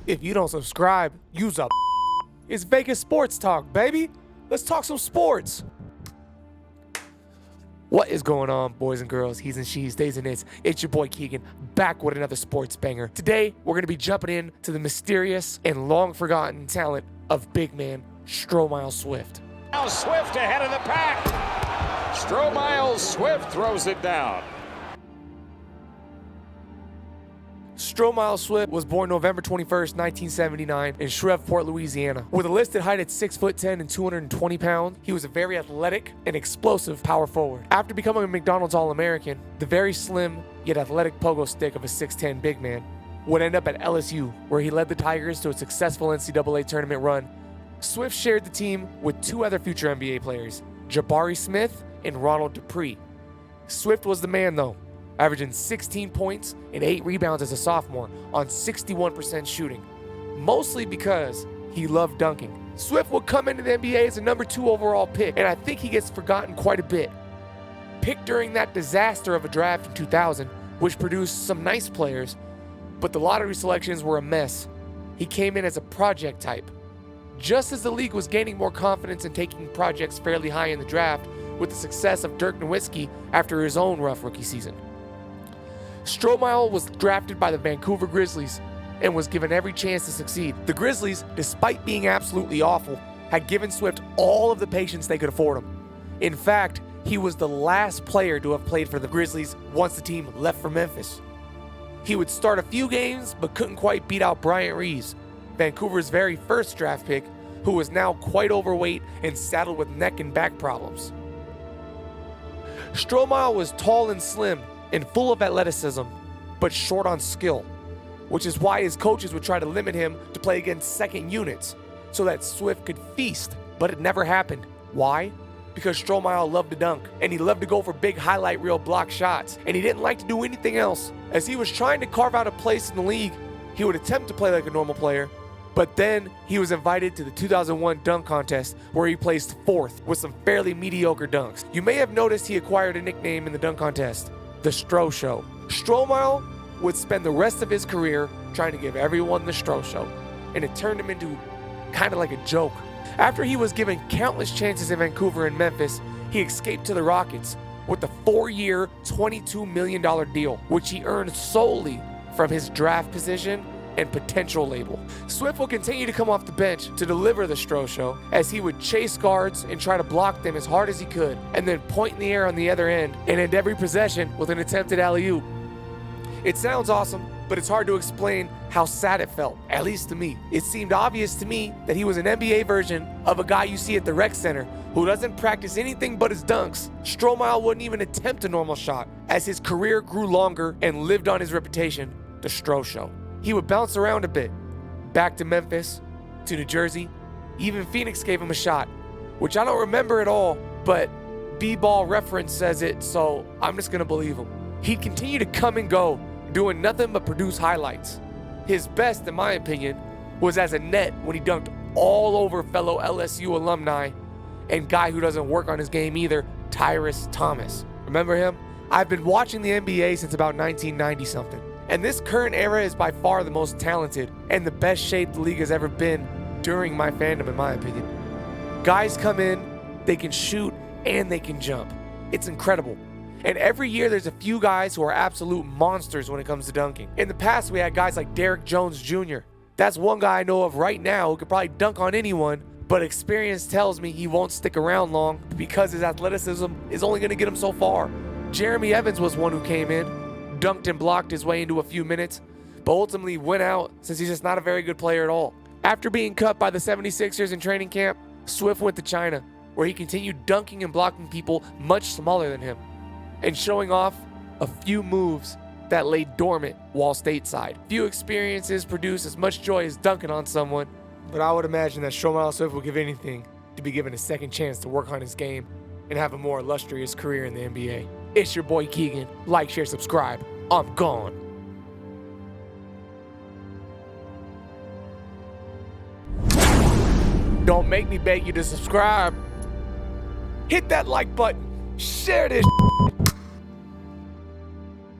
If you don't subscribe, use up. It's Vega Sports Talk, baby. Let's talk some sports. What is going on, boys and girls, he's and she's, days and its? It's your boy Keegan, back with another sports banger. Today, we're going to be jumping in to the mysterious and long-forgotten talent of big man Stromile Swift. Now Swift ahead of the pack. Stromile Swift throws it down. Stromile Swift was born November 21st, 1979 in Shreveport, Louisiana. With a listed height at 6'10" and 220 pounds, he was a very athletic and explosive power forward. After becoming a McDonald's All-American, the very slim yet athletic pogo stick of a 6'10" big man would end up at LSU, where he led the Tigers to a successful NCAA tournament run. Swift shared the team with two other future NBA players, Jabari Smith and Ronald Dupree. Swift was the man though, averaging 16 points and 8 rebounds as a sophomore on 61% shooting, mostly because he loved dunking. Swift would come into the NBA as a number 2 overall pick, and I think he gets forgotten quite a bit. Picked during that disaster of a draft in 2000, which produced some nice players, but the lottery selections were a mess. He came in as a project type. Just as the league was gaining more confidence in taking projects fairly high in the draft with the success of Dirk Nowitzki after his own rough rookie season. Stromile was drafted by the Vancouver Grizzlies and was given every chance to succeed. The Grizzlies, despite being absolutely awful, had given Swift all of the patience they could afford him. In fact, he was the last player to have played for the Grizzlies once the team left for Memphis. He would start a few games but couldn't quite beat out Bryant Reeves, Vancouver's very first draft pick, who was now quite overweight and saddled with neck and back problems. Stromile was tall and slim and full of athleticism, but short on skill, which is why his coaches would try to limit him to play against second units so that Swift could feast, but it never happened. Why? Because Stromile loved to dunk, and he loved to go for big highlight reel block shots, and he didn't like to do anything else. As he was trying to carve out a place in the league, he would attempt to play like a normal player, but then he was invited to the 2001 dunk contest where he placed 4th with some fairly mediocre dunks. You may have noticed he acquired a nickname in the dunk contest, the Stro Show. Stromile would spend the rest of his career trying to give everyone the Stro Show, and it turned him into kind of like a joke. After he was given countless chances in Vancouver and Memphis, he escaped to the Rockets with a 4-year, $22 million deal, which he earned solely from his draft position and potential label. Swift will continue to come off the bench to deliver the Stro Show as he would chase guards and try to block them as hard as he could, and then point in the air on the other end and end every possession with an attempted alley-oop. It sounds awesome, but it's hard to explain how sad it felt, at least to me. It seemed obvious to me that he was an NBA version of a guy you see at the rec center who doesn't practice anything but his dunks. Stromile wouldn't even attempt a normal shot as his career grew longer and lived on his reputation, the Stro Show. He would bounce around a bit, back to Memphis, to New Jersey, even Phoenix gave him a shot, which I don't remember at all, but B-Ball reference says it, so I'm just gonna believe him. He'd continue to come and go, doing nothing but produce highlights. His best, in my opinion, was as a net when he dunked all over fellow LSU alumni and guy who doesn't work on his game either, Tyrus Thomas. Remember him? I've been watching the NBA since about 1990-something. And this current era is by far the most talented and the best shape the league has ever been during my fandom, in my opinion. Guys come in, they can shoot, and they can jump. It's incredible. And every year there's a few guys who are absolute monsters when it comes to dunking. In the past, we had guys like Derrick Jones Jr. That's one guy I know of right now who could probably dunk on anyone, but experience tells me he won't stick around long because his athleticism is only going to get him so far. Jeremy Evans was one who came in, dunked and blocked his way into a few minutes, but ultimately went out since he's just not a very good player at all. After being cut by the 76ers in training camp, Swift went to China, where he continued dunking and blocking people much smaller than him, and showing off a few moves that lay dormant while stateside. Few experiences produce as much joy as dunking on someone, but I would imagine that Stromile Swift would give anything to be given a second chance to work on his game and have a more illustrious career in the NBA. It's your boy Keegan. Like, share, subscribe. I'm gone. Don't make me beg you to subscribe. Hit that like button. Share this.